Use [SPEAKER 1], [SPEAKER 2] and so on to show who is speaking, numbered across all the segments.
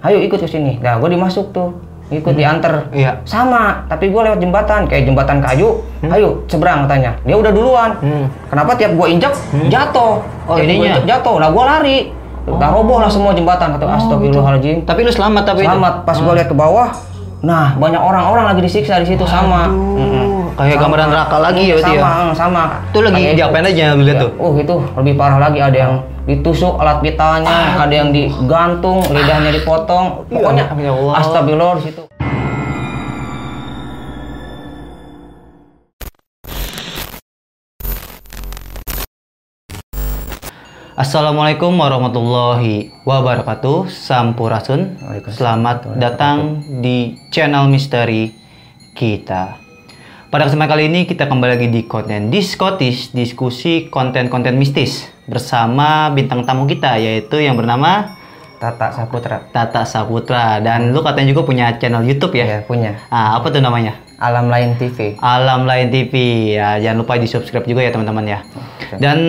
[SPEAKER 1] ayo ikut ke sini. Nah gue dimasuk tuh, ikut diantar.
[SPEAKER 2] Iya.
[SPEAKER 1] Sama, tapi gue lewat jembatan kayak jembatan kayu. Ayo seberang katanya. Dia udah duluan. Kenapa tiap gue injak jatuh?
[SPEAKER 2] Oh ininya
[SPEAKER 1] jatuh. Nah gue lari. Udah roboh lah semua jembatan. Kata astagfirullahaladzim.
[SPEAKER 2] Tapi lu selamat tapi
[SPEAKER 1] selamat. Pas gue lihat ke bawah, nah banyak orang-orang lagi disiksa di situ sama.
[SPEAKER 2] Kayak gambaran neraka lagi ya berarti ya?
[SPEAKER 1] Sama.
[SPEAKER 2] Itu lagi diapain aja lu lihat tuh?
[SPEAKER 1] Itu lebih parah lagi, ada yang ditusuk alat pitanya, ada yang digantung, lidahnya dipotong. Pokoknya astagfirullah di situ.
[SPEAKER 2] Assalamualaikum warahmatullahi wabarakatuh. Sampurasun. Selamat datang di channel misteri kita. Pada kesempatan kali ini kita kembali lagi di konten Diskotis, diskusi konten-konten mistis bersama bintang tamu kita yaitu yang bernama
[SPEAKER 1] Tata Saputra. Dan lu katanya juga punya channel YouTube ya?
[SPEAKER 2] Ya,
[SPEAKER 1] punya.
[SPEAKER 2] Apa tuh namanya?
[SPEAKER 1] Alam Lain TV.
[SPEAKER 2] Alam Lain TV ya, jangan lupa di subscribe juga ya teman-teman ya. Dan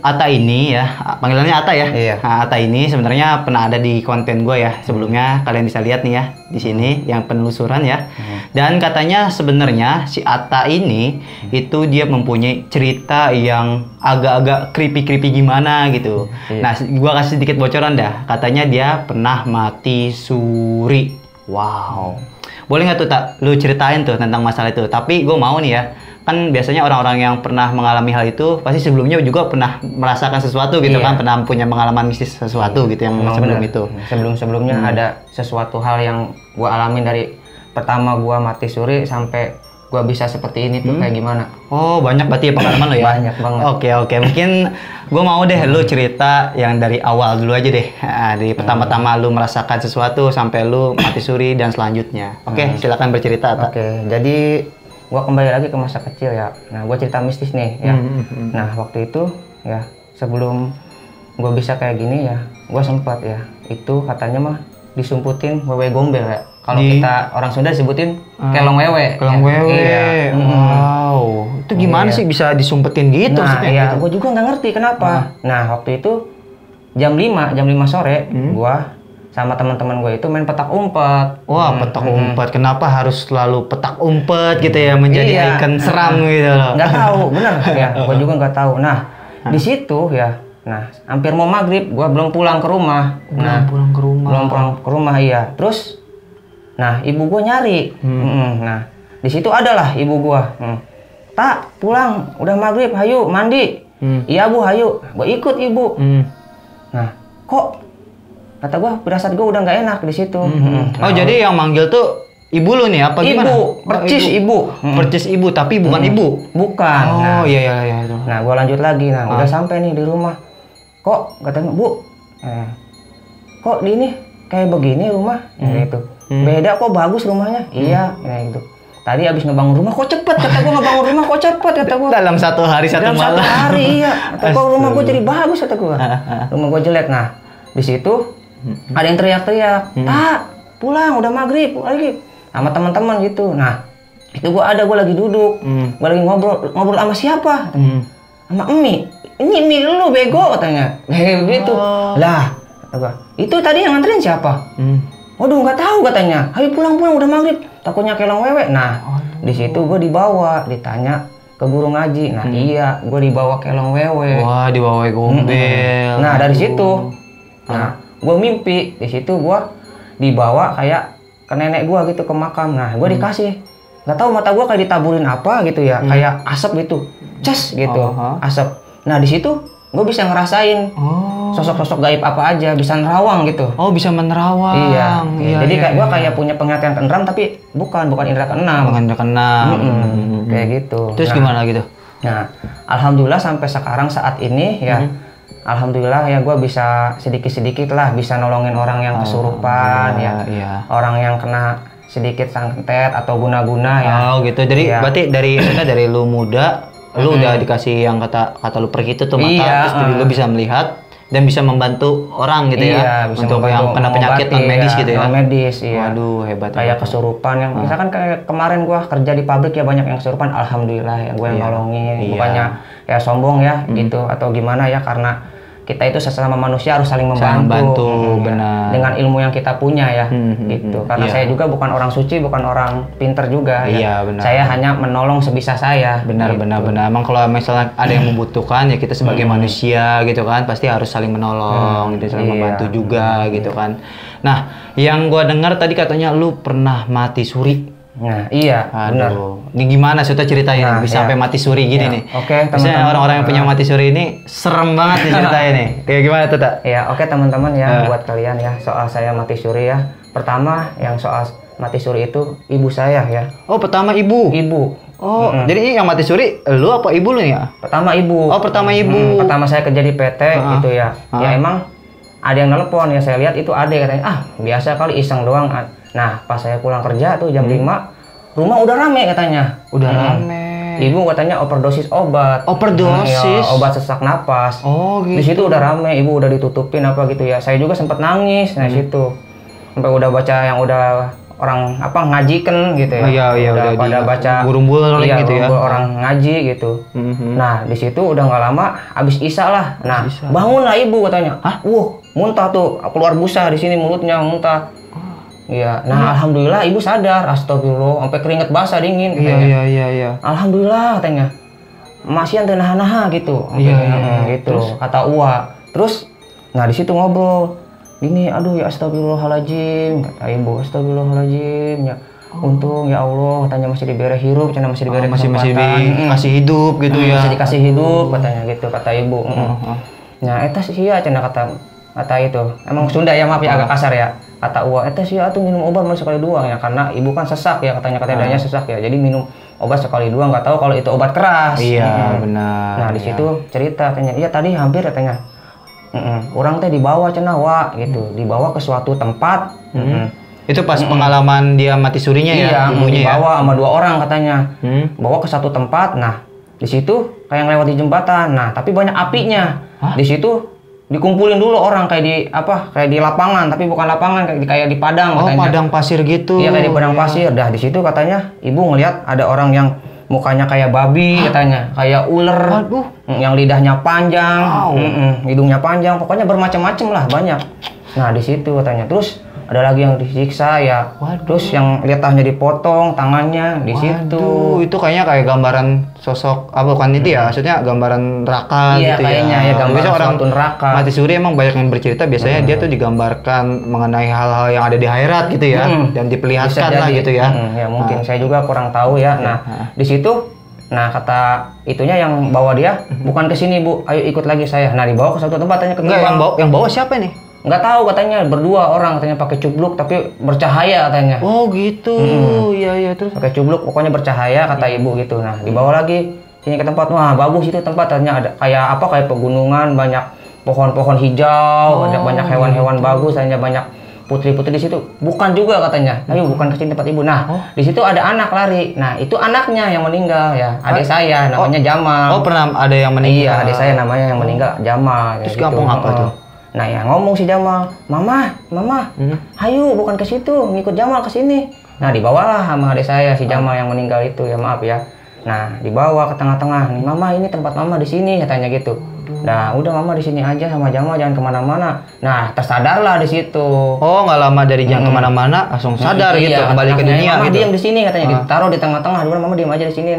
[SPEAKER 2] Ata ini ya, panggilannya Ata ya.
[SPEAKER 1] Iya.
[SPEAKER 2] Nah, Ata ini sebenarnya pernah ada di konten gue ya sebelumnya. Kalian bisa lihat nih ya di sini yang penelusuran ya. Dan katanya sebenarnya si Ata ini itu dia mempunyai cerita yang agak-agak creepy gimana gitu. Nah, gua kasih sedikit bocoran dah. Katanya dia pernah mati suri. Wow. Boleh nggak tuh Tak, lu ceritain tuh tentang masalah itu. Tapi gue mau nih ya, kan biasanya orang-orang yang pernah mengalami hal itu pasti sebelumnya juga pernah merasakan sesuatu gitu kan, pernah punya pengalaman mistis sesuatu gitu yang sebelum itu.
[SPEAKER 1] Sebelumnya ada sesuatu hal yang gue alamin dari pertama gue mati suri sampai gue bisa seperti ini tuh kayak gimana?
[SPEAKER 2] Oh banyak berarti ya pengalaman lo ya?
[SPEAKER 1] Banyak banget.
[SPEAKER 2] Oke, mungkin gue mau deh lu cerita yang dari awal dulu aja deh. Dari pertama-tama lu merasakan sesuatu sampai lu mati suri dan selanjutnya. Oke, silakan bercerita.
[SPEAKER 1] Oke, jadi gue kembali lagi ke masa kecil ya. Nah gue cerita mistis nih ya. Nah waktu itu ya sebelum gue bisa kayak gini ya, gue sempat ya itu katanya mah disumputin wewe gombel ya. Kalau kita orang Sunda disebutin kelong wewe.
[SPEAKER 2] Kelong wewe. Iya. Wow. Itu gimana sih bisa disumpetin gitu?
[SPEAKER 1] Nah, iya, gue juga nggak ngerti kenapa. Nah, waktu itu jam 5 sore, gue sama teman-teman gue itu main petak umpet.
[SPEAKER 2] Wah, petak umpet. Kenapa harus selalu petak umpet gitu ya menjadi ikon seram gitu loh?
[SPEAKER 1] Nggak tahu, bener ya. Gue juga nggak tahu. Nah, di situ ya. Nah, hampir mau maghrib, gue belum pulang ke rumah.
[SPEAKER 2] Belum pulang ke rumah,
[SPEAKER 1] iya. Terus, nah ibu gue nyari. Nah, di situ adalah ibu gue. Tak, pulang, udah maghrib, hayu mandi. Iya bu, hayu. Gue ikut ibu. Nah, kok kata gue berasat gue udah nggak enak di situ.
[SPEAKER 2] Oh jadi yang manggil tuh ibu lu nih apa gimana?
[SPEAKER 1] Ibu,
[SPEAKER 2] percis ibu tapi bukan ibu.
[SPEAKER 1] Bukan.
[SPEAKER 2] Oh iya itu.
[SPEAKER 1] Nah gue lanjut lagi. Nah udah sampai nih di rumah. Kok katanya bu, kok di ini kayak begini rumah? Gitu. Beda kok, bagus rumahnya. Iya, gitu. Tadi abis ngebangun rumah kok cepet, kata gue ngebangun rumah kok cepet, kata gue.
[SPEAKER 2] Dalam satu hari satu malam.
[SPEAKER 1] Dalam 1 hari iya. Kata gue rumah gue jadi bagus, kata gue. Rumah gue jelek. Nah di situ ada yang teriak-teriak, tak pulang udah maghrib lagi sama teman-teman gitu. Nah itu gue lagi duduk, gue lagi ngobrol sama siapa? Sama Emi. Ini Emi lu bego katanya. Begitu. Lah kata gue, itu tadi yang nganterin siapa? Waduh nggak tahu katanya. Ayo pulang udah maghrib. Takutnya kelong wewe. Nah di situ gue dibawa, ditanya ke guru ngaji. Nah iya, gue dibawa kelong wewe.
[SPEAKER 2] Wah, dibawa gombel.
[SPEAKER 1] Nah dari situ, nah gue mimpi di situ gue dibawa kayak ke nenek gue gitu ke makam. Nah gue dikasih, nggak tahu mata gue kayak ditaburin apa gitu ya, kayak asap gitu, ces gitu, asap. Nah di situ gue bisa ngerasain sosok-sosok gaib apa aja, bisa nerawang gitu.
[SPEAKER 2] Oh bisa menerawang.
[SPEAKER 1] Iya. Jadi kayak gue kayak punya penglihatan keenam tapi bukan indera keenam.
[SPEAKER 2] Bukan indera keenam.
[SPEAKER 1] Kayak gitu.
[SPEAKER 2] Terus gimana gitu?
[SPEAKER 1] Nah, alhamdulillah sampai sekarang saat ini ya, alhamdulillah ya gue bisa sedikit-sedikit lah bisa nolongin orang yang kesurupan orang yang kena sedikit santet atau guna-guna ya.
[SPEAKER 2] Oh gitu. Jadi berarti dari lu muda lu udah dikasih yang kata lu pergi itu tuh mata, terus jadi lu bisa melihat dan bisa membantu orang gitu ya untuk yang kena penyakit non medis gitu ya.
[SPEAKER 1] Non medis iya.
[SPEAKER 2] Waduh hebat.
[SPEAKER 1] Kayak kesurupan yang misalkan kayak kemarin gua kerja di pabrik ya banyak yang kesurupan, alhamdulillah ya gua yang nolongin. Bukannya ya sombong ya gitu atau gimana ya, karena kita itu sesama manusia harus saling
[SPEAKER 2] Saling
[SPEAKER 1] membantu.
[SPEAKER 2] bantu, benar.
[SPEAKER 1] Dengan ilmu yang kita punya ya, gitu. Karena
[SPEAKER 2] Iya.
[SPEAKER 1] saya juga bukan orang suci, bukan orang pinter juga.
[SPEAKER 2] Iya,
[SPEAKER 1] ya.
[SPEAKER 2] benar.
[SPEAKER 1] Saya hanya menolong sebisa saya.
[SPEAKER 2] Benar,
[SPEAKER 1] gitu.
[SPEAKER 2] benar. Emang kalau misalnya ada yang membutuhkan ya kita sebagai manusia gitu kan pasti harus saling menolong, gitu, saling
[SPEAKER 1] Iya.
[SPEAKER 2] membantu juga gitu kan. Nah, yang gua dengar tadi katanya lu pernah mati suri.
[SPEAKER 1] Nah, iya, benar.
[SPEAKER 2] Aduh, ini gimana Suta ceritain
[SPEAKER 1] Nah,
[SPEAKER 2] bisa
[SPEAKER 1] ya.
[SPEAKER 2] sampai mati suri gini
[SPEAKER 1] Ya,
[SPEAKER 2] nih?
[SPEAKER 1] oke,
[SPEAKER 2] Biasanya
[SPEAKER 1] teman-teman.
[SPEAKER 2] orang-orang yang punya mati suri ini serem banget nih ceritanya nih. Kayak gimana tuh, Tak?
[SPEAKER 1] Ya, oke teman-teman ya, buat kalian ya, soal saya mati suri ya. Pertama, yang soal mati suri itu ibu saya ya.
[SPEAKER 2] Oh, pertama ibu.
[SPEAKER 1] Ibu.
[SPEAKER 2] Oh, jadi yang mati suri lu apa ibu lu ya?
[SPEAKER 1] Pertama ibu.
[SPEAKER 2] Oh, pertama ibu.
[SPEAKER 1] Pertama saya kerja di PT gitu ya. Ya emang ada yang nelpon ya, saya lihat itu ada katanya, ah biasa kali iseng doang. Nah, pas saya pulang kerja tuh jam 5, rumah udah rame katanya.
[SPEAKER 2] Udah rame.
[SPEAKER 1] Ibu katanya overdosis obat.
[SPEAKER 2] Overdosis?
[SPEAKER 1] Ya, obat sesak napas.
[SPEAKER 2] Oh,
[SPEAKER 1] Di
[SPEAKER 2] gitu.
[SPEAKER 1] situ udah rame, ibu udah ditutupin apa gitu ya. Saya juga sempat nangis di situ. Sampai udah baca yang udah orang apa ngajikan gitu ya.
[SPEAKER 2] Oh, iya,
[SPEAKER 1] udah pada baca
[SPEAKER 2] gurumbul
[SPEAKER 1] iya,
[SPEAKER 2] gitu ya.
[SPEAKER 1] gurumbul orang ngaji gitu. Nah, di situ udah nggak lama habis isya lah. Nah, bangunlah ibu katanya. Hah? Muntah tuh, keluar busa di sini mulutnya muntah. Iya. Nah, alhamdulillah ibu sadar. Astagfirullah, sampai keringet basah dingin katanya.
[SPEAKER 2] Iya.
[SPEAKER 1] Alhamdulillah katanya. Masian teu naha-naha gitu.
[SPEAKER 2] Iya.
[SPEAKER 1] Gitu kata Uwa. Terus nah di situ ngobrol. Ini aduh ya astagfirullahaladzim kata ibu, astagfirullahaladzim ya. Untung ya Allah katanya masih diberi hirup, cenah masih diberi
[SPEAKER 2] Masih
[SPEAKER 1] kesempatan.
[SPEAKER 2] dikasih hidup gitu ya.
[SPEAKER 1] Masih dikasih hidup katanya gitu kata ibu. Nah, eta sih ya cenah kata itu. Emang Sunda ya, maaf ya agak kasar ya. Kata Uwa, eta sih atuh minum obat cuma sekali doang ya karena ibu kan sesak ya katanya dadanya sesak ya. Jadi minum obat sekali doang, nggak tahu kalau itu obat keras.
[SPEAKER 2] Iya, benar.
[SPEAKER 1] Nah, di situ cerita katanya, "Iya tadi hampir katanya. Orang teh dibawa cenah wa gitu, dibawa ke suatu tempat."
[SPEAKER 2] Itu pas pengalaman dia mati surinya ya,
[SPEAKER 1] Iya,
[SPEAKER 2] ibunya ya.
[SPEAKER 1] dibawa sama 2 orang katanya. Bawa ke satu tempat. Nah, di situ kayak ngelewati jembatan. Nah, tapi banyak apinya. Di situ dikumpulin dulu orang kayak di lapangan, tapi bukan lapangan, kayak di padang katanya.
[SPEAKER 2] Oh, padang pasir gitu.
[SPEAKER 1] Iya, kayak di padang pasir. Dah di situ katanya ibu ngelihat ada orang yang mukanya kayak babi katanya, kayak ular.
[SPEAKER 2] Aduh.
[SPEAKER 1] Yang lidahnya panjang, hidungnya panjang, pokoknya bermacam-macam lah banyak. Nah, di situ katanya. Terus ada lagi yang disiksa ya. Terus yang lihatnya dipotong tangannya di situ.
[SPEAKER 2] Waduh, itu kayaknya kayak gambaran sosok apa bukan itu ya? Maksudnya gambaran neraka
[SPEAKER 1] Iya,
[SPEAKER 2] gitu
[SPEAKER 1] kayaknya ya gambaran
[SPEAKER 2] Biasanya orang
[SPEAKER 1] suatu neraka.
[SPEAKER 2] mati suri emang banyak yang bercerita biasanya dia tuh digambarkan mengenai hal-hal yang ada di akhirat gitu ya dan diperlihatkan lah gitu ya.
[SPEAKER 1] Ya mungkin saya juga kurang tahu ya. Nah, di situ kata itunya yang bawa dia bukan ke sini, Bu. Ayo ikut lagi saya. Nah, dibawa ke satu tempat tanya ke
[SPEAKER 2] Enggak,
[SPEAKER 1] gerbang.
[SPEAKER 2] yang bawa siapa nih?
[SPEAKER 1] Nggak tahu katanya berdua orang katanya pakai cubluk tapi bercahaya katanya.
[SPEAKER 2] Oh, gitu. Iya, terus
[SPEAKER 1] Pakai cubluk pokoknya bercahaya kata ibu gitu. Nah, dibawa lagi sini ke tempat. Wah, bagus itu tempat ternyata ada kayak pegunungan, banyak pohon-pohon hijau, ada banyak hewan-hewan bagus, hanya banyak putri-putri di situ. Bukan juga katanya. Ayo bukan ke sini tempat ibu. Nah, di situ ada anak lari. Nah, itu anaknya yang meninggal ya. Adik saya namanya Jamal.
[SPEAKER 2] Oh, pernah ada yang meninggal.
[SPEAKER 1] Iya, adik saya namanya yang meninggal Jamal.
[SPEAKER 2] Terus
[SPEAKER 1] gitu.
[SPEAKER 2] kampung apa tuh?
[SPEAKER 1] Nah, yang ngomong si Jamal, Mama, hayu bukan ke situ, ngikut Jamal ke sini. Nah, dibawalah sama adik saya si Jamal yang meninggal itu ya, maaf ya. Nah, dibawa ke tengah-tengah. Nih, Mama, ini tempat Mama di sini, katanya gitu. Nah, udah Mama di sini aja sama Jamal, jangan kemana-mana. Nah, tersadarlah di situ.
[SPEAKER 2] Oh, nggak lama dari jangan kemana-mana, langsung sadar gitu,
[SPEAKER 1] Iya,
[SPEAKER 2] kembali ke
[SPEAKER 1] katanya,
[SPEAKER 2] dunia
[SPEAKER 1] Mama
[SPEAKER 2] gitu.
[SPEAKER 1] diam di sini katanya, ditaruh di tengah-tengah. Dulu Mama diam aja di sini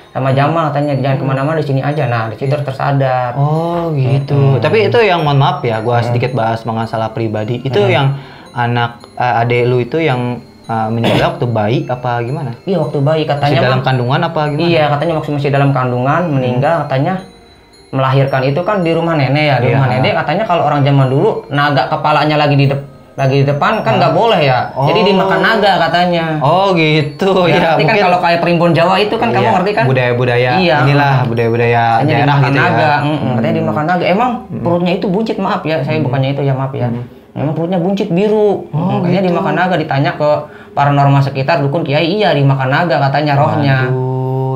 [SPEAKER 1] sama Jamal katanya, jangan kemana-mana di sini aja. Nah, di situ tersadar.
[SPEAKER 2] Oh, gitu. Tapi itu yang mohon maaf ya, gua sedikit bahas masalah pribadi. Itu yang anak adek lu itu yang meninggal waktu bayi apa gimana?
[SPEAKER 1] Iya, waktu bayi
[SPEAKER 2] Masih
[SPEAKER 1] katanya.
[SPEAKER 2] dalam kandungan apa gimana?
[SPEAKER 1] Iya, katanya masih dalam kandungan, meninggal katanya. Melahirkan itu kan di rumah nenek ya, di rumah nenek katanya kalau orang zaman dulu naga kepalanya lagi di depan kan nggak boleh ya. Jadi dimakan naga katanya.
[SPEAKER 2] Oh, gitu.
[SPEAKER 1] Ya,
[SPEAKER 2] Ya,
[SPEAKER 1] nanti kan
[SPEAKER 2] mungkin
[SPEAKER 1] kalau kayak primbon Jawa itu kan kamu ngerti kan?
[SPEAKER 2] budaya-budaya
[SPEAKER 1] Iya.
[SPEAKER 2] inilah budaya-budaya
[SPEAKER 1] Katanya
[SPEAKER 2] daerah
[SPEAKER 1] dimakan
[SPEAKER 2] gitu
[SPEAKER 1] naga.
[SPEAKER 2] ya.
[SPEAKER 1] Katanya dimakan naga. Emang perutnya itu buncit, maaf ya, saya bukannya itu ya, maaf ya. Emang perutnya buncit biru. Katanya dimakan naga, ditanya ke paranormal sekitar dukun kiai, iya dimakan naga katanya rohnya.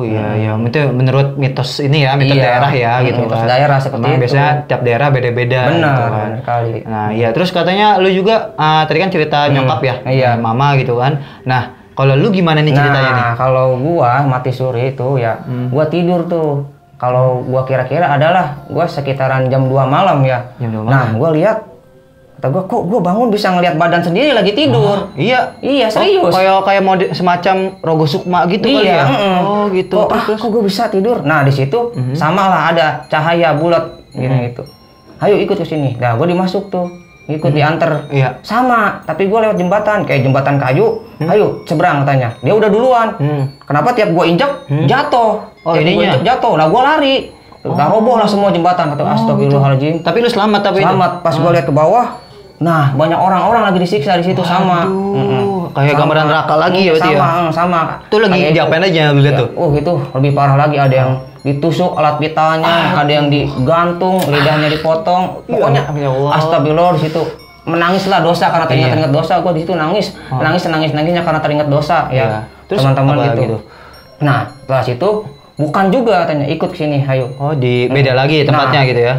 [SPEAKER 2] Iya, itu menurut mitos ini ya, mitos daerah ya gitu
[SPEAKER 1] mitos
[SPEAKER 2] kan.
[SPEAKER 1] daerah seperti
[SPEAKER 2] Emang
[SPEAKER 1] itu.
[SPEAKER 2] biasanya tiap daerah beda-beda
[SPEAKER 1] Benar,
[SPEAKER 2] gitu kan.
[SPEAKER 1] benar sekali.
[SPEAKER 2] Nah, iya, terus katanya lu juga tadi kan cerita nyokap ya,
[SPEAKER 1] iya.
[SPEAKER 2] mama gitu kan. Nah, kalau lu gimana nih ceritanya nih?
[SPEAKER 1] Nah, kalau gua mati suri itu ya, gua tidur tuh. Kalau gua kira-kira adalah gua sekitaran jam 2 malam ya.
[SPEAKER 2] Jam 2 malam.
[SPEAKER 1] Nah, gua lihat kata gua kok gua bangun bisa ngelihat badan sendiri lagi tidur.
[SPEAKER 2] Iya.
[SPEAKER 1] Iya, serius.
[SPEAKER 2] Kayak semacam Rogo Sukma gitu kali
[SPEAKER 1] Iya,
[SPEAKER 2] ya. Oh, gitu.
[SPEAKER 1] Kok gua bisa tidur? Nah, di situ sama lah ada cahaya bulat gitu. Ayo ikut ke sini. Nah, gua dimasuk tuh. Ikut diantar.
[SPEAKER 2] Iya.
[SPEAKER 1] Sama, tapi gua lewat jembatan kayak jembatan kayu. Ayo seberang katanya. Dia udah duluan. Kenapa tiap gua injek jatuh?
[SPEAKER 2] Oh,
[SPEAKER 1] Tiap
[SPEAKER 2] ininya.
[SPEAKER 1] gua injek jatuh. Lah gua lari. Udah roboh lah semua jembatan. Kata astagfirullahaladzim.
[SPEAKER 2] Tapi lu selamat tapi
[SPEAKER 1] Selamat. Pas gua lihat ke bawah, nah banyak orang-orang lagi disiksa di situ sama.
[SPEAKER 2] Kayak gambaran neraka lagi ya berarti ya.
[SPEAKER 1] Sama.
[SPEAKER 2] Itu lagi diapain aja lu lihat tuh?
[SPEAKER 1] Oh itu lebih parah lagi, ada yang ditusuk alat vitalnya, ada yang digantung, lidahnya dipotong. Pokoknya
[SPEAKER 2] Ya Allah.
[SPEAKER 1] astagfirullah di situ. Menangis lah dosa karena teringat dosa. Gua di situ nangis nangisnya karena teringat dosa ya.
[SPEAKER 2] Iya. Terus
[SPEAKER 1] Teman-teman
[SPEAKER 2] apa
[SPEAKER 1] gitu.
[SPEAKER 2] gitu?
[SPEAKER 1] Nah, setelah situ bukan juga katanya ikut ke sini, ayo.
[SPEAKER 2] Oh, di beda lagi tempatnya gitu ya.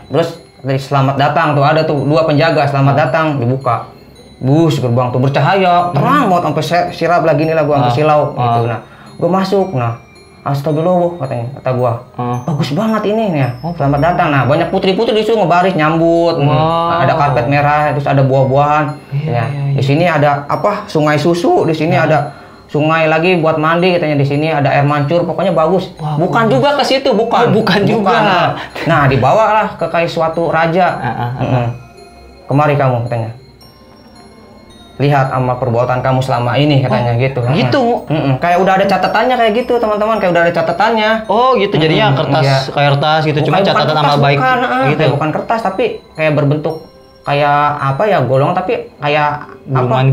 [SPEAKER 1] Terus dari selamat datang tuh ada tuh 2 penjaga selamat datang dibuka. Bus gerbang tuh bercahaya, terang banget sampai sirap lagi nih lah gua sampai silau gitu. Nah, gua masuk. Nah, astagfirullah katanya, kata gua. Bagus banget ini nih ya. Selamat datang. Nah, banyak putri-putri di situ ngebaris nyambut. Ada karpet merah, terus ada buah-buahan. Ya. Di sini ada apa? Sungai susu, di sini ada sungai lagi buat mandi katanya, di sini ada air mancur, pokoknya bagus. Bukan juga ke situ, bukan.
[SPEAKER 2] Bukan juga.
[SPEAKER 1] Nah, dibawalah ke kayak suatu raja. Kemari kamu katanya. Lihat amal perbuatan kamu selama ini katanya gitu.
[SPEAKER 2] Gitu.
[SPEAKER 1] Kayak udah ada catatannya kayak gitu, teman-teman, kayak udah ada catatannya.
[SPEAKER 2] Oh, gitu. Jadinya kertas gitu, cuma catatan amal baik gitu.
[SPEAKER 1] Kayak bukan kertas tapi kayak berbentuk kayak apa ya, golongan tapi kayak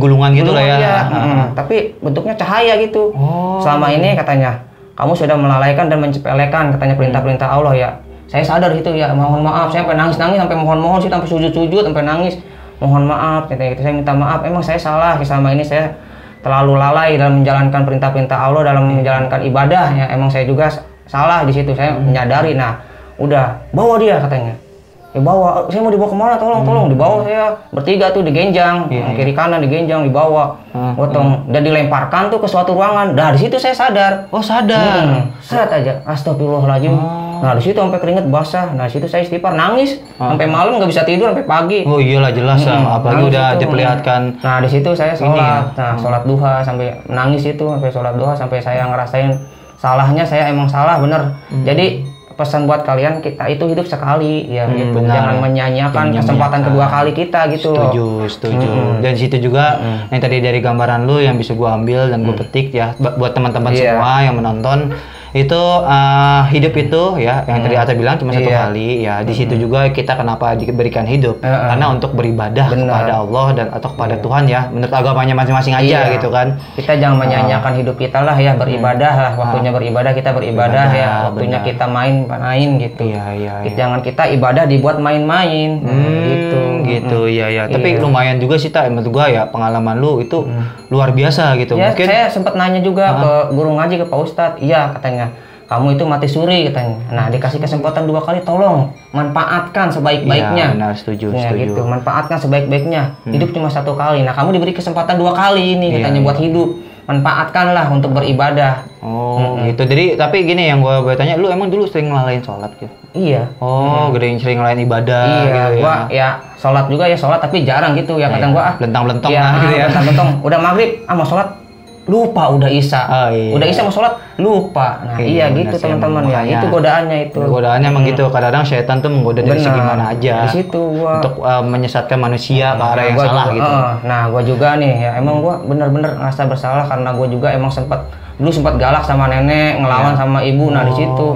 [SPEAKER 2] gulungan gitu lah ya.
[SPEAKER 1] Tapi bentuknya cahaya gitu. Selama ini katanya kamu sudah melalaikan dan mencepelekan katanya perintah-perintah Allah ya. Saya sadar itu ya, mohon maaf, saya sampai nangis-nangis, sampai mohon-mohon sih, sampai sujud-sujud, sampai nangis. Mohon maaf katanya gitu, saya minta maaf, emang saya salah, selama ini saya terlalu lalai dalam menjalankan perintah-perintah Allah, dalam menjalankan ibadah ya. Emang saya juga salah di situ, saya menyadari. Nah, udah bawa dia katanya. Ya bawa, saya mau dibawa kemana? Tolong dibawa, saya bertiga tuh digenjang, kiri kanan digenjang, dibawa, potong dan dilemparkan tuh ke suatu ruangan. Nah, di situ saya sadar.
[SPEAKER 2] Oh, sadar.
[SPEAKER 1] Set aja, astagfirullahaladzim. Nah, di situ sampai keringet basah. Nah, di situ saya istighfar, nangis sampai malam, nggak bisa tidur sampai pagi.
[SPEAKER 2] Oh iyalah jelas apalagi udah diperlihatkan.
[SPEAKER 1] Nah, di situ saya sholat. Nah, sholat duha sampai nangis itu, sampai sholat duha sampai saya ngerasain salahnya, saya emang salah bener. Jadi pesan buat kalian, kita itu hidup sekali ya gitu. Jangan menyanyiakan kesempatan kedua kali kita gitu.
[SPEAKER 2] Setuju. Dan situ juga yang tadi dari gambaran lu yang bisa gua ambil dan gua petik ya buat teman-teman semua yang menonton itu hidup itu ya yang tadi Ata bilang cuma satu kali ya. Di situ juga kita kenapa diberikan hidup karena untuk beribadah kepada Allah dan atau kepada Tuhan ya, menurut agamanya masing-masing aja gitu kan.
[SPEAKER 1] Kita jangan menyanyiakan hidup kita lah ya, beribadah lah, waktunya beribadah kita beribadah ya, waktunya kita main gitu. Jangan kita ibadah dibuat main-main
[SPEAKER 2] gitu ya. Tapi lumayan juga sih Tak, menurut gua ya pengalaman lu itu luar biasa gitu.
[SPEAKER 1] Ya,
[SPEAKER 2] mungkin
[SPEAKER 1] saya sempat nanya juga ke guru ngaji, ke Pak Ustadz. Iya katanya, kamu itu mati suri katanya. Nah, dikasih kesempatan 2 kali, tolong manfaatkan sebaik-baiknya.
[SPEAKER 2] Iya, benar, setuju.
[SPEAKER 1] Gitu, manfaatkan sebaik-baiknya. Hidup cuma 1 kali. Nah, kamu diberi kesempatan 2 kali ini katanya buat hidup. Manfaatkanlah untuk beribadah.
[SPEAKER 2] Gitu. Jadi tapi gini yang gua tanya, lu emang dulu sering ngelalain sholat gitu?
[SPEAKER 1] Iya.
[SPEAKER 2] Sering ngelain ibadah gitu
[SPEAKER 1] gua ya sholat juga ya, sholat tapi jarang gitu ya. Kadang gua
[SPEAKER 2] lentang-lentong
[SPEAKER 1] gitu ya. Lentang-lentong. Udah maghrib mau sholat lupa, udah isya. Udah isya mau sholat lupa. Nah, gitu teman-teman ya. Itu godaannya itu.
[SPEAKER 2] Godaannya emang gitu. Kadang-kadang setan tuh menggoda dari segi mana aja.
[SPEAKER 1] Di situ gua
[SPEAKER 2] untuk menyesatkan manusia ke arah yang salah
[SPEAKER 1] juga,
[SPEAKER 2] gitu.
[SPEAKER 1] Nah, gua juga nih ya, emang gua bener-bener ngerasa bersalah karena gua juga emang dulu sempat galak sama nenek, ngelawan sama ibu. Nah, di situ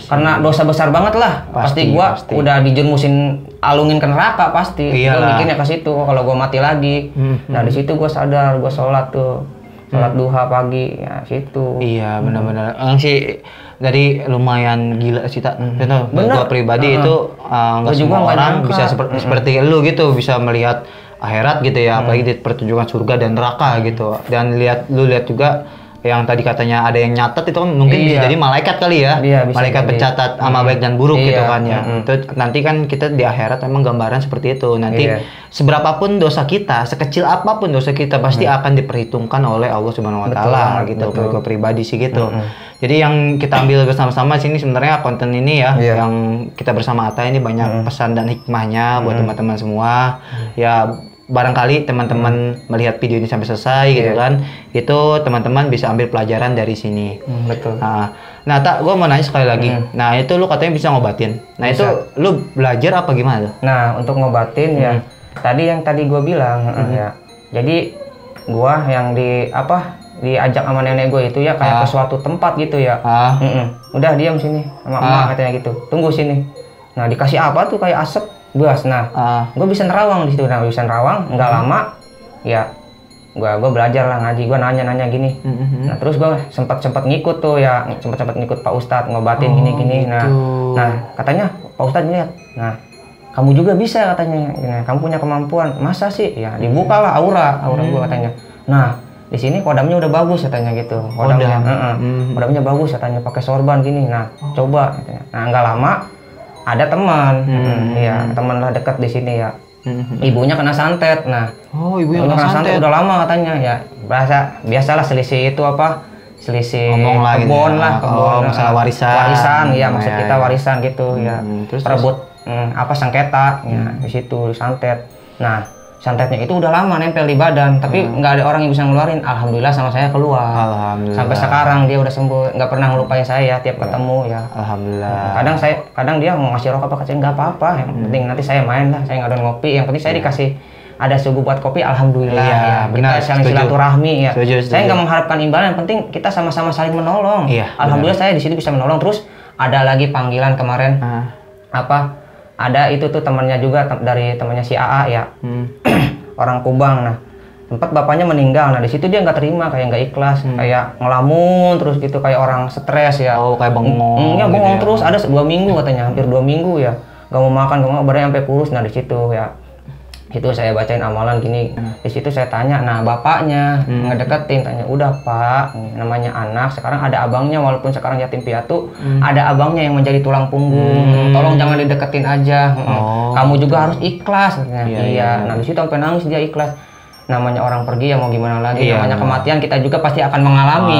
[SPEAKER 1] karena dosa besar banget lah. Pasti gua udah dijermusin, alungin ke neraka pasti. Gua mikirnya ke situ kalau gua mati lagi. Nah, di situ gua sadar, gua sholat tuh. Sholat duha pagi ya situ. Iya,
[SPEAKER 2] benar-benar. Sih dari lumayan gila sih Tak. Gua pribadi itu nggak semua orang bisa seperti lu gitu, bisa melihat akhirat gitu ya, apalagi di pertunjukan surga dan neraka gitu. Dan lu lihat juga yang tadi katanya ada yang nyatet itu kan mungkin bisa jadi malaikat kali ya.
[SPEAKER 1] Iya, bisa
[SPEAKER 2] Malaikat
[SPEAKER 1] jadi.
[SPEAKER 2] pencatat amal baik dan buruk gitu
[SPEAKER 1] Iya,
[SPEAKER 2] kan ya. Itu nanti kan kita di akhirat memang gambaran seperti itu. Nanti
[SPEAKER 1] Iya.
[SPEAKER 2] seberapapun dosa kita, sekecil apapun dosa kita pasti akan diperhitungkan oleh Allah Subhanahu wa taala gitu. Kalau gue pribadi sih gitu. Jadi yang kita ambil bersama-sama sini sebenarnya konten ini ya yang kita bersama Atta ini banyak pesan dan hikmahnya buat teman-teman semua. Ya barangkali teman-teman melihat video ini sampai selesai gitu kan, itu teman-teman bisa ambil pelajaran dari sini.
[SPEAKER 1] Betul.
[SPEAKER 2] Nah tak, gue mau nanya sekali lagi. Nah itu lu katanya bisa ngobatin. Nah
[SPEAKER 1] Bisa.
[SPEAKER 2] itu lu belajar apa gimana tuh?
[SPEAKER 1] Nah, untuk ngobatin ya tadi gue bilang ya. Jadi gua yang diajak sama nenek gue itu ya kayak ke suatu tempat gitu ya. Udah diam sini sama emak katanya gitu. Tunggu sini. Nah, dikasih apa tuh kayak asap bas. Nah, gue bisa nerawang di situ. Nah, bisa nerawang nggak lama ya. Gue belajar lah ngaji, gue nanya gini. Nah terus gue sempat ngikut tuh ya, sempat ngikut Pak Ustadz ngobatin gini. Nah katanya Pak Ustadz lihat, nah kamu juga bisa katanya, nah, kamu punya kemampuan, masa sih? Ya dibukalah aura gue katanya. Nah di sini kodamnya udah bagus katanya gitu, kodamnya bagus katanya, pakai sorban gini. Nah coba katanya. Nah nggak lama ada teman, ya teman lah dekat di sini ya. Ibunya kena santet. Nah,
[SPEAKER 2] ibunya kena santet
[SPEAKER 1] udah lama katanya ya. Biasalah selisih itu selisih
[SPEAKER 2] ngomong lah
[SPEAKER 1] kebon
[SPEAKER 2] gitu.
[SPEAKER 1] lah, kebon
[SPEAKER 2] masalah warisan
[SPEAKER 1] ya, maksud kita warisan gitu ya.
[SPEAKER 2] Terus
[SPEAKER 1] Perebut sengketa ya di situ santet. Nah, santetnya itu udah lama nempel di badan, tapi nggak ada orang yang bisa ngeluarin. Alhamdulillah sama saya keluar.
[SPEAKER 2] Alhamdulillah.
[SPEAKER 1] Sampai sekarang dia udah sembuh, nggak pernah ngelupain saya tiap ketemu ya.
[SPEAKER 2] Alhamdulillah.
[SPEAKER 1] Kadang dia mau ngasih rokok apa, saya nggak apa-apa. Yang penting nanti saya main lah, saya nggak ada ngopi. Yang penting saya dikasih ada suguh buat kopi, alhamdulillah.
[SPEAKER 2] Iya, benar.
[SPEAKER 1] Kita saling silaturahmi ya.
[SPEAKER 2] Setuju.
[SPEAKER 1] Saya nggak mengharapkan imbalan, yang penting kita sama-sama saling menolong.
[SPEAKER 2] Iya,
[SPEAKER 1] alhamdulillah saya di sini bisa menolong. Terus ada lagi panggilan kemarin ada itu tuh temannya juga dari temannya si AA ya. Orang Kubang. Nah tempat bapaknya meninggal. Nah di situ dia nggak terima, kayak nggak ikhlas, kayak ngelamun terus gitu, kayak orang stres ya.
[SPEAKER 2] Kayak bengong.
[SPEAKER 1] Ya bengong terus. Ada 2 minggu katanya, hampir 2 minggu ya. Gak mau makan, badannya sampai kurus. Nah di situ ya, itu saya bacain amalan gini. Di situ saya tanya, nah bapaknya ngedeketin, tanya, udah Pak, namanya anak. Sekarang ada abangnya, walaupun sekarang yatim piatu, ada abangnya yang menjadi tulang punggung. Tolong jangan dideketin aja. Kamu juga harus ikhlas. Iya. Nah di situ sampai nangis dia ikhlas. Namanya orang pergi ya mau gimana lagi. Namanya kematian kita juga pasti akan mengalami.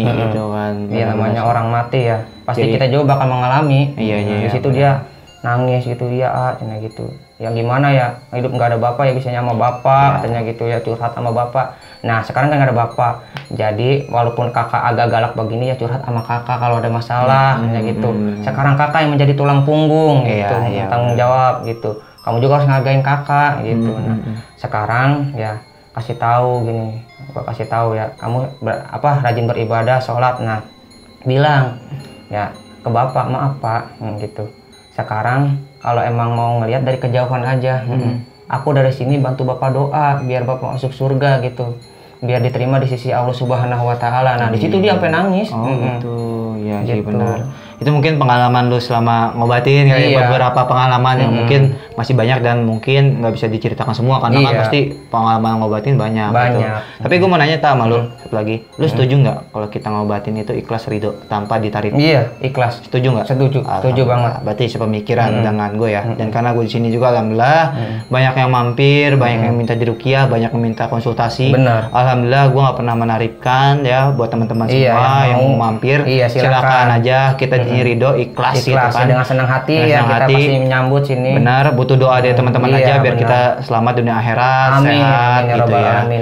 [SPEAKER 2] Gitu kan.
[SPEAKER 1] Iya namanya orang mati ya. Pasti kita juga bakal mengalami. Di situ dia nangis gitu dia katanya gitu. Ya gimana ya, hidup nggak ada bapak ya bisanya sama bapak katanya gitu ya, curhat sama bapak. Nah sekarang kan nggak ada bapak, jadi walaupun kakak agak galak begini ya curhat sama kakak kalau ada masalah katanya gitu. Sekarang kakak yang menjadi tulang punggung gitu, tanggung jawab gitu. Kamu juga harus ngargain kakak gitu. Nah sekarang ya kasih tahu gini, gua kasih tahu ya, kamu rajin beribadah, sholat. Nah bilang ya ke bapak, maaf Pak gitu. Sekarang kalau emang mau ngelihat dari kejauhan aja, aku dari sini bantu bapak doa biar bapak masuk surga gitu, biar diterima di sisi Allah Subhanahu Wa Taala. Nah di situ dia sampai nangis.
[SPEAKER 2] Gitu ya sih
[SPEAKER 1] Gitu.
[SPEAKER 2] benar. Itu mungkin pengalaman lu selama ngobatin ya, beberapa pengalaman yang mungkin masih banyak dan mungkin nggak bisa diceritakan semua karena kan pasti pengalaman ngobatin banyak. Gitu. Tapi gue mau nanya sama lu satu lagi, lu setuju nggak kalau kita ngobatin itu ikhlas ridho tanpa ditarif?
[SPEAKER 1] Iya ikhlas.
[SPEAKER 2] Setuju nggak?
[SPEAKER 1] Setuju banget.
[SPEAKER 2] Berarti sepemikiran dengan gue ya. Dan karena gue di sini juga alhamdulillah banyak yang mampir, banyak yang minta diruqyah, banyak yang minta konsultasi.
[SPEAKER 1] Benar.
[SPEAKER 2] Alhamdulillah gue nggak pernah menaripkan ya buat teman-teman semua yang mau mampir. Silakan aja, kita di sini ridho ikhlas gitu kan.
[SPEAKER 1] Dengan senang hati ya kita pasti menyambut sini.
[SPEAKER 2] Benar, butuh doa dari teman-teman aja biar kita selamat dunia akhirat, sehat gitu ya.
[SPEAKER 1] Amin.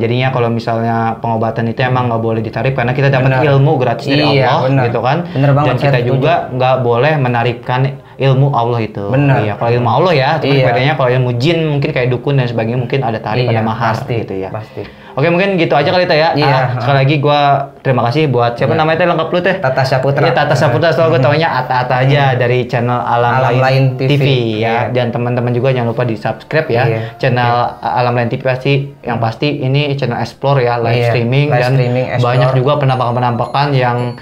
[SPEAKER 2] Jadinya kalau misalnya pengobatan itu emang nggak boleh ditarif karena kita dapat ilmu gratis dari Allah gitu kan. Dan kita juga nggak boleh menaripkan ilmu Allah itu. Iya, kalau ilmu Allah ya, tapi bedanya kalau ilmu jin mungkin kayak dukun dan sebagainya mungkin ada tarif, ada mahar gitu ya. Oke, mungkin gitu aja kali ya. Sekali lagi gua terima kasih buat siapa namanya teh lengkap lu teh?
[SPEAKER 1] Tata Saputra.
[SPEAKER 2] Iya, Tata Saputra. Soalnya gue taunya Ata-Ata aja dari channel Alam Lain TV ya. Dan teman-teman juga jangan lupa di-subscribe ya. Channel Alam Lain TV pasti ini channel explore ya, live streaming dan banyak juga penampakan-penampakan yang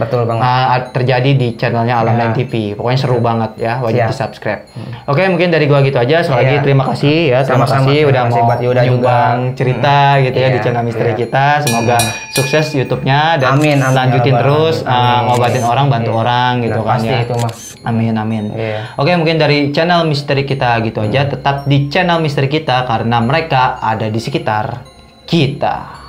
[SPEAKER 2] terjadi di channelnya Alam Lain TV. Pokoknya seru banget ya, wajib di-subscribe. Oke, mungkin dari gua gitu aja. Sekali lagi terima kasih ya. Terima kasih udah mau nyumbang cerita gitu ya di channel misteri kita. Semoga sukses YouTube-nya dan
[SPEAKER 1] Amin, amin,
[SPEAKER 2] lanjutin
[SPEAKER 1] ya
[SPEAKER 2] terus
[SPEAKER 1] Rabbal.
[SPEAKER 2] ngobatin orang, bantu orang gitu
[SPEAKER 1] Udah
[SPEAKER 2] kan
[SPEAKER 1] pasti
[SPEAKER 2] ya.
[SPEAKER 1] itu mah.
[SPEAKER 2] Amin amin.
[SPEAKER 1] Iya.
[SPEAKER 2] Oke, mungkin dari channel misteri kita gitu aja. Tetap di channel misteri kita karena mereka ada di sekitar kita.